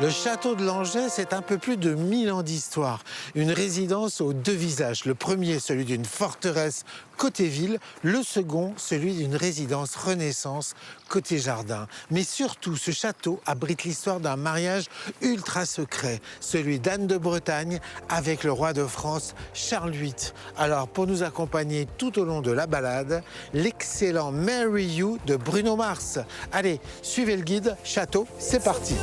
Le château de Langeais, c'est un peu plus de 1000 ans d'histoire. Une résidence aux deux visages. Le premier, celui d'une forteresse côté ville. Le second, celui d'une résidence Renaissance côté jardin. Mais surtout, ce château abrite l'histoire d'un mariage ultra secret. Celui d'Anne de Bretagne avec le roi de France, Charles VIII. Alors, pour nous accompagner tout au long de la balade, l'excellent Marry You de Bruno Mars. Allez, suivez le guide. Château, c'est parti.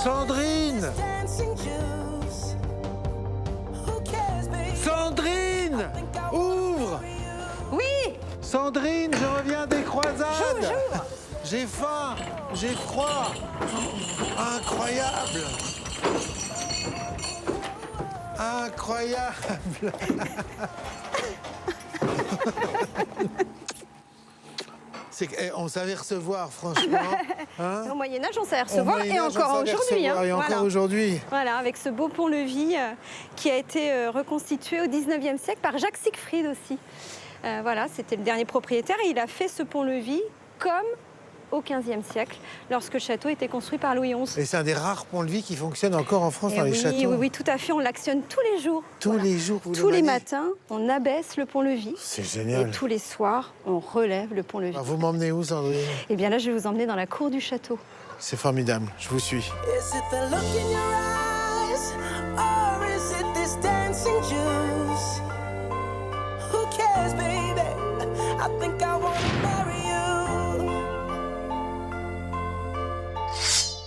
Sandrine! Sandrine! Ouvre! Oui! Sandrine, je reviens des croisades! J'ouvre! J'ai faim, j'ai froid. Incroyable. Incroyable. On savait recevoir, franchement. Hein? Au Moyen-Âge, on savait recevoir et encore aujourd'hui. Et encore aujourd'hui. Voilà, avec ce beau pont-levis qui a été reconstitué au 19e siècle par Jacques Siegfried aussi. Voilà, c'était le dernier propriétaire et il a fait ce pont-levis comme au XVe siècle, lorsque le château était construit par Louis XI. Et c'est un des rares ponts-levis qui fonctionne encore en France dans les châteaux. Oui, tout à fait. On l'actionne tous les jours. Tous les jours, tous les matins, on abaisse le pont-levis. C'est génial. Et tous les soirs, on relève le pont-levis. Vous m'emmenez où, Sandrine? Eh bien là, je vais vous emmener dans la cour du château. C'est formidable, je vous suis.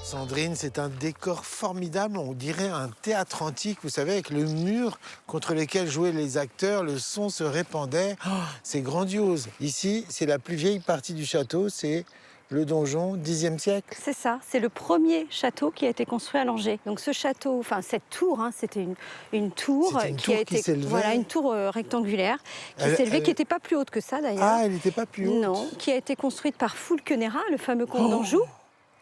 Sandrine, c'est un décor formidable, on dirait un théâtre antique, vous savez, avec le mur contre lequel jouaient les acteurs, le son se répandait. Oh, c'est grandiose. Ici, c'est la plus vieille partie du château, c'est le donjon, 10e siècle. C'est ça, c'est le premier château qui a été construit à Langeais. Donc ce château, enfin cette tour, c'était une tour qui a été, voilà, une tour rectangulaire qui s'élevait, qui n'était pas plus haute que ça d'ailleurs. Ah, elle n'était pas plus haute. Non, qui a été construite par Fulquenera, le fameux comte d'Anjou.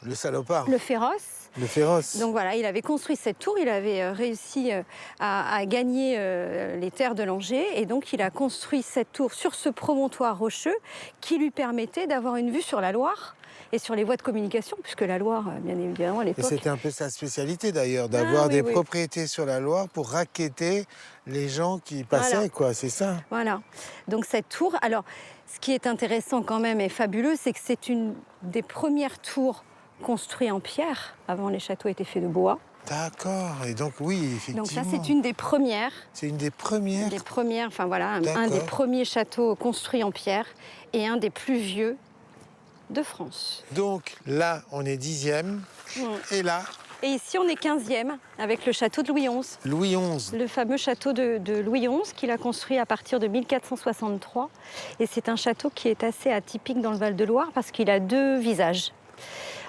Le salopard. Le féroce. Le féroce. Donc voilà, il avait construit cette tour, il avait réussi à gagner les terres de Langeais et donc il a construit cette tour sur ce promontoire rocheux qui lui permettait d'avoir une vue sur la Loire et sur les voies de communication, puisque la Loire, bien évidemment, à l'époque... Et c'était un peu sa spécialité d'ailleurs, d'avoir des propriétés sur la Loire pour racketter les gens qui passaient, voilà. Quoi, c'est ça. Voilà, donc cette tour, alors ce qui est intéressant quand même et fabuleux, c'est que c'est une des premières tours construit en pierre. Avant, les châteaux étaient faits de bois. D'accord. Et donc, oui, effectivement. Donc ça, c'est une des premières. C'est une des premières. Des premières, enfin voilà, un des premiers châteaux construits en pierre et un des plus vieux de France. Donc là, on est 10e. Et là... Et ici, on est 15e, avec le château de Louis XI. Louis XI. Le fameux château de Louis XI, qu'il a construit à partir de 1463. Et c'est un château qui est assez atypique dans le Val-de-Loire parce qu'il a deux visages.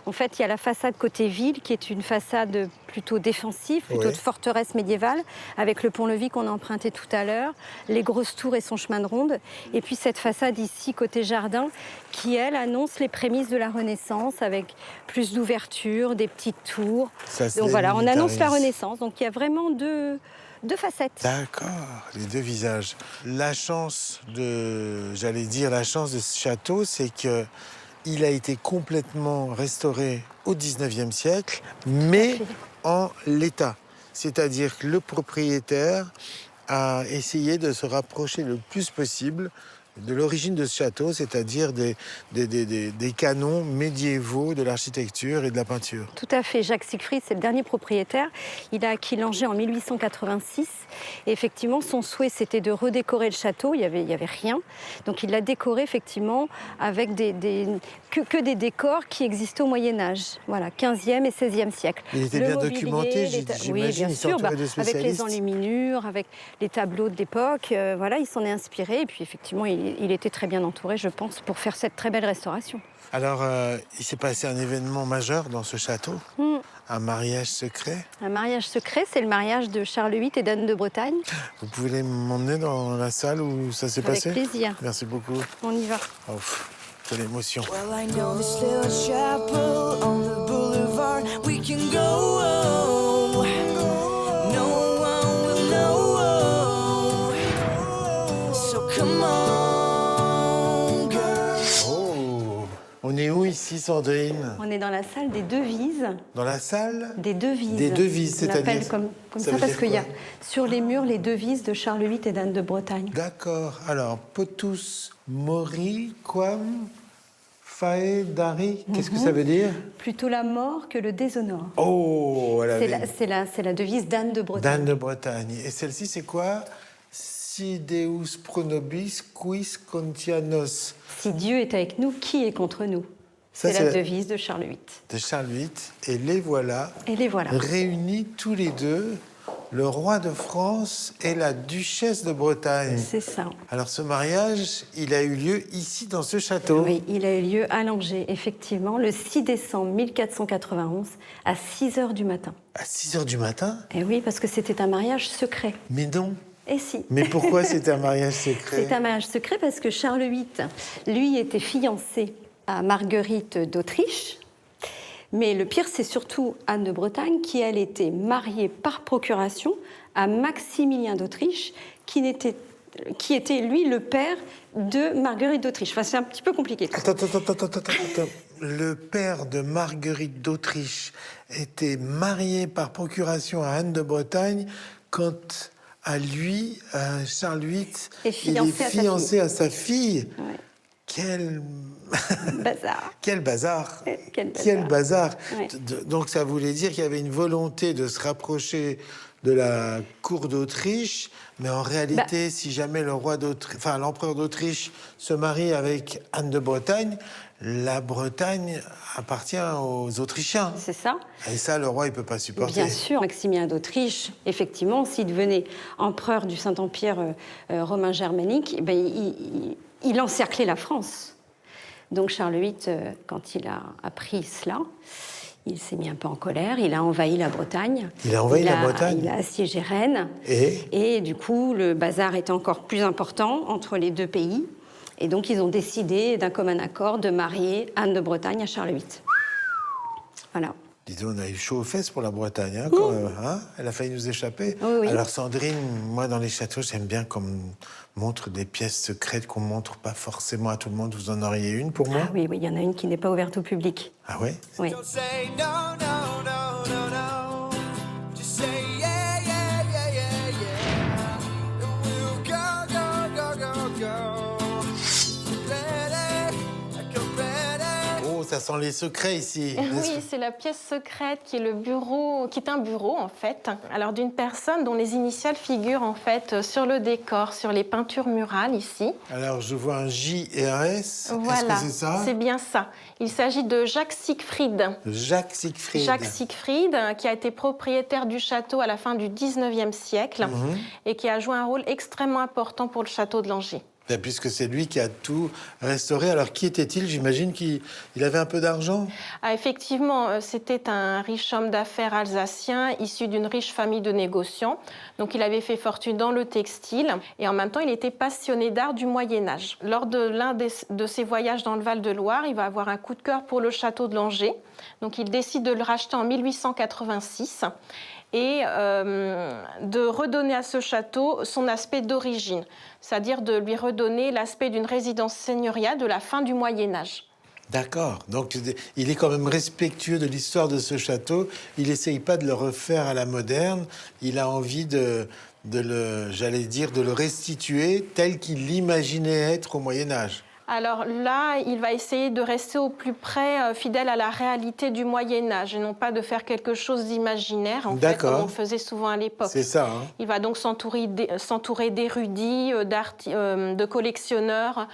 En fait, il y a la façade côté ville, qui est une façade plutôt défensive, plutôt de forteresse médiévale, avec le pont-levis qu'on a emprunté tout à l'heure, les grosses tours et son chemin de ronde. Et puis cette façade ici, côté jardin, qui, elle, annonce les prémices de la Renaissance, avec plus d'ouverture, des petites tours. Donc voilà, on annonce la Renaissance. Donc il y a vraiment deux facettes. D'accord, les deux visages. La chance de ce château, c'est que il a été complètement restauré au 19e siècle, mais en l'état. C'est-à-dire que le propriétaire a essayé de se rapprocher le plus possible de l'origine de ce château, c'est-à-dire des canons médiévaux de l'architecture et de la peinture. Tout à fait. Jacques Siegfried, c'est le dernier propriétaire. Il a acquis Langeais en 1886. Et effectivement, son souhait, c'était de redécorer le château. Il y avait rien. Donc il l'a décoré, effectivement, avec que des décors qui existaient au Moyen-Âge. Voilà, 15e et 16e siècle. Il était bien documenté, j'imagine. Oui, bien sûr. Avec les enluminures, avec les tableaux de l'époque. Voilà, il s'en est inspiré. Et puis, effectivement, il était très bien entouré, je pense, pour faire cette très belle restauration. Alors, il s'est passé un événement majeur dans ce château, un mariage secret. Un mariage secret, c'est le mariage de Charles VIII et d'Anne de Bretagne. Vous pouvez m'emmener dans la salle où ça s'est passé ? Avec plaisir. Merci beaucoup. On y va. Oh, quelle émotion. Well, I know this little chapel on the boulevard. We can go On est où ici, Sandrine? On est dans la salle des devises. Dans la salle Des devises. Des devises, On l'appelle c'est-à-dire comme ça ça veut parce dire qu'il y a quoi? sur les murs les devises de Charles VIII et d'Anne de Bretagne. D'accord. Alors, potus mori quam fae dari. Qu'est-ce que ça veut dire? Plutôt la mort que le déshonneur. Oh, elle avait... C'est la devise d'Anne de Bretagne. d'Anne de Bretagne. Et celle-ci, c'est quoi? Si Deus pro nobis, quis contia nos. Si Dieu est avec nous, qui est contre nous? Ça, C'est la devise de Charles VIII. De Charles VIII. Et les voilà, Et les voilà. réunis tous les deux, le roi de France et la duchesse de Bretagne. C'est ça. Alors ce mariage, il a eu lieu ici, dans ce château. Oui, il a eu lieu à Langeais, effectivement, le 6 décembre 1491, à 6 h du matin. À 6 h du matin? Et oui, parce que c'était un mariage secret. Mais non. Et si. Mais pourquoi c'est un mariage secret? C'est un mariage secret parce que Charles VIII, lui, était fiancé à Marguerite d'Autriche. Mais le pire, c'est surtout Anne de Bretagne, qui, elle, était mariée par procuration à Maximilien d'Autriche, qui était, lui, le père de Marguerite d'Autriche. Enfin, c'est un petit peu compliqué. Attends. Le père de Marguerite d'Autriche était marié par procuration à Anne de Bretagne quand, à lui, Charles VIII, il est fiancé à sa fille. Ouais. Quel bazar. Quel bazar. Quel bazar. Ouais. Donc ça voulait dire qu'il y avait une volonté de se rapprocher de la cour d'Autriche, mais en réalité, si jamais l'empereur d'Autriche se marie avec Anne de Bretagne, la Bretagne appartient aux Autrichiens. C'est ça. Et ça, le roi, il peut pas supporter. Bien sûr, Maximilien d'Autriche, effectivement, s'il devenait empereur du Saint-Empire romain germanique, il encerclait la France. Donc Charles VIII, quand il a appris cela, il s'est mis un peu en colère, il a envahi la Bretagne. Il a assiégé Rennes. Et du coup, le bazar était encore plus important entre les deux pays. Et donc, ils ont décidé, d'un commun accord, de marier Anne de Bretagne à Charles VIII. Voilà. Dis donc, on a eu chaud aux fesses pour la Bretagne, hein, quand même, hein? Elle a failli nous échapper. Oui. Alors Sandrine, moi dans les châteaux, j'aime bien qu'on montre des pièces secrètes qu'on montre pas forcément à tout le monde. Vous en auriez une pour moi? Ah oui, il y en a une qui n'est pas ouverte au public. Ah ouais? Oui. Ça sent les secrets ici. Oui, c'est la pièce secrète qui est le bureau, qui est un bureau en fait. Alors d'une personne dont les initiales figurent en fait sur le décor, sur les peintures murales ici. Alors je vois un J et un S. Voilà, est-ce que c'est ça? C'est bien ça. Il s'agit de Jacques Siegfried. Jacques Siegfried. Jacques Siegfried, qui a été propriétaire du château à la fin du 19e siècle et qui a joué un rôle extrêmement important pour le château de Langeais. Puisque c'est lui qui a tout restauré. Alors, qui était-il? J'imagine qu'il avait un peu d'argent. Ah, effectivement, c'était un riche homme d'affaires alsacien, issu d'une riche famille de négociants. Donc, il avait fait fortune dans le textile. Et en même temps, il était passionné d'art du Moyen-Âge. Lors de l'un de ses voyages dans le Val-de-Loire, il va avoir un coup de cœur pour le château de Langeais. Donc, il décide de le racheter en 1886. Et de redonner à ce château son aspect d'origine, c'est-à-dire de lui redonner l'aspect d'une résidence seigneuriale de la fin du Moyen-Âge. D'accord. Donc, il est quand même respectueux de l'histoire de ce château. Il n'essaye pas de le refaire à la moderne. Il a envie de le restituer tel qu'il l'imaginait être au Moyen-Âge. Alors là, il va essayer de rester au plus près, fidèle à la réalité du Moyen-Âge, et non pas de faire quelque chose d'imaginaire, en fait, comme on faisait souvent à l'époque. C'est ça. Hein. Il va donc s'entourer d'érudits, de collectionneurs,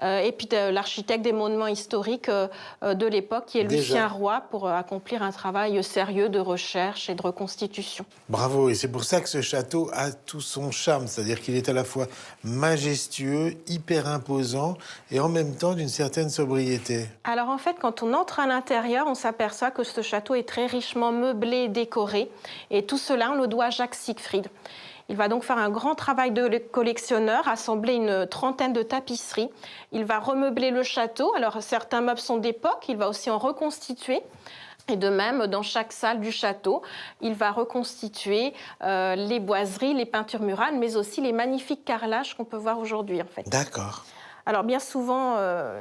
et puis de l'architecte des monuments historiques de l'époque, qui est Lucien Roy, pour accomplir un travail sérieux de recherche et de reconstitution. Bravo, et c'est pour ça que ce château a tout son charme, c'est-à-dire qu'il est à la fois majestueux, hyper imposant, et en même temps d'une certaine sobriété. Alors en fait, quand on entre à l'intérieur, on s'aperçoit que ce château est très richement meublé et décoré. Et tout cela, on le doit à Jacques Siegfried. Il va donc faire un grand travail de collectionneur, assembler une trentaine de tapisseries. Il va remeubler le château. Alors certains meubles sont d'époque, il va aussi en reconstituer. Et de même, dans chaque salle du château, il va reconstituer les boiseries, les peintures murales, mais aussi les magnifiques carrelages qu'on peut voir aujourd'hui, en fait. D'accord. Alors bien souvent,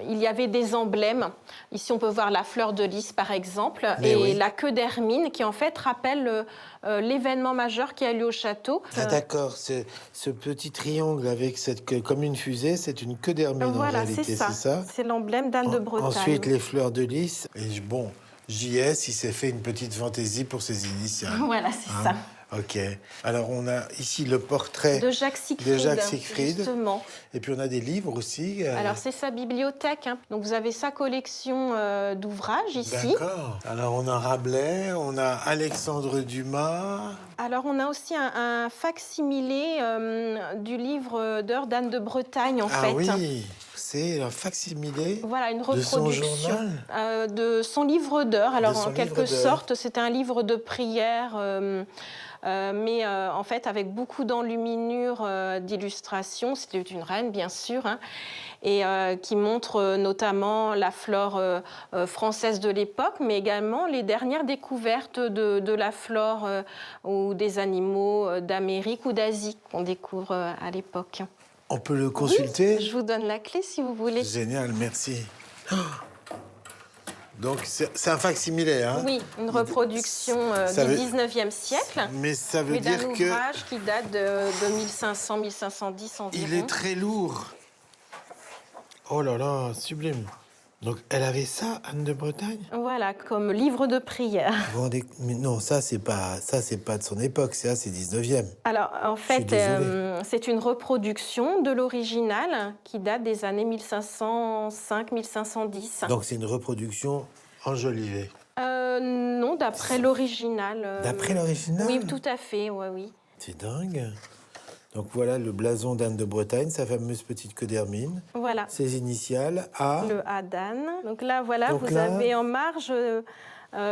il y avait des emblèmes. Ici, on peut voir la fleur de lys, par exemple, Mais et oui. la queue d'hermine, qui en fait rappelle l'événement majeur qui a lieu au château. Ah d'accord, ce petit triangle avec cette queue comme une fusée, c'est une queue d'hermine en Voilà, réalité, c'est ça. ça? C'est l'emblème d'Anne de Bretagne. Ensuite, les fleurs de lys. Et bon, JS, il s'est fait une petite fantaisie pour ses initiales. Voilà, c'est Hein? ça. Ok. Alors, on a ici le portrait De Jacques Siegfried, justement. Et puis, on a des livres aussi. Alors, c'est sa bibliothèque. Hein. Donc, vous avez sa collection d'ouvrages ici. D'accord. Alors, on a Rabelais, on a Alexandre Dumas. Alors, on a aussi un fac-similé du livre d'heures d'Anne de Bretagne, en Ah fait. oui, c'est un fac-similé Voilà, une de son reproduction journal. de son livre d'heures. Alors, son en quelque livre d'heures. sorte, c'est un livre de prière, mais en fait, avec beaucoup d'enluminures d'illustrations. C'était une reine, bien sûr, hein, et qui montre notamment la flore française de l'époque, mais également les dernières découvertes de la flore ou des animaux d'Amérique ou d'Asie qu'on découvre à l'époque. On peut le consulter? Je vous donne la clé si vous voulez. Génial, merci. Oh. Donc, c'est un fac-similé, hein? Oui, une reproduction Ça du veut- 19e siècle, Mais ça veut mais d'un dire que ouvrage qui date de 1500-1510 environ. il est très lourd. Oh là là, sublime. Donc, elle avait ça, Anne de Bretagne? Voilà, comme livre de prière. Vous vous rendez- Mais non, ça, c'est pas de son époque, ça, c'est 19e. Alors, en fait, désolée. c'est une reproduction de l'original qui date des années 1505-1510. Donc, c'est une reproduction enjolivée. Non, d'après l'original. D'après l'original? Oui, tout à fait, ouais, oui. C'est dingue. Donc, voilà le blason d'Anne de Bretagne, sa fameuse petite queue d'hermine. Voilà, Ses initiales, A. le Hadan. Donc là, voilà, Donc vous là- avez en marge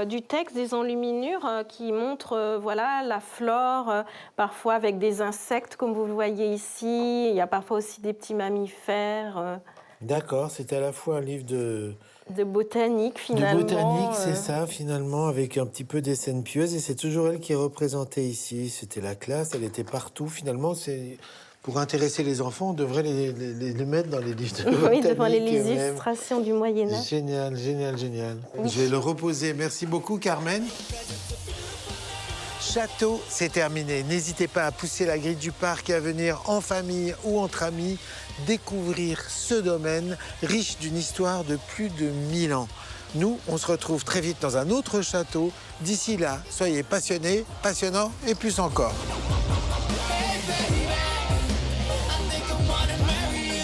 du texte des enluminures qui montrent voilà, la flore, parfois avec des insectes, comme vous le voyez ici. Il y a parfois aussi des petits mammifères, D'accord, c'est à la fois un livre de botanique, finalement. botanique, c'est ça, finalement, avec un petit peu des scènes pieuses. Et c'est toujours elle qui est représentée ici. C'était la classe, elle était partout. Finalement, c'est pour intéresser les enfants, on devrait les mettre dans les livres de botanique. Oui, devant les même. illustrations du Moyen-Âge. Génial, génial, génial. Je vais le reposer. Merci beaucoup, Carmen. Château, c'est terminé. N'hésitez pas à pousser la grille du parc et à venir en famille ou entre amis découvrir ce domaine riche d'une histoire de plus de 1000 ans. Nous, on se retrouve très vite dans un autre château. D'ici là, soyez passionnés, passionnants et plus encore. I think I wanna marry you.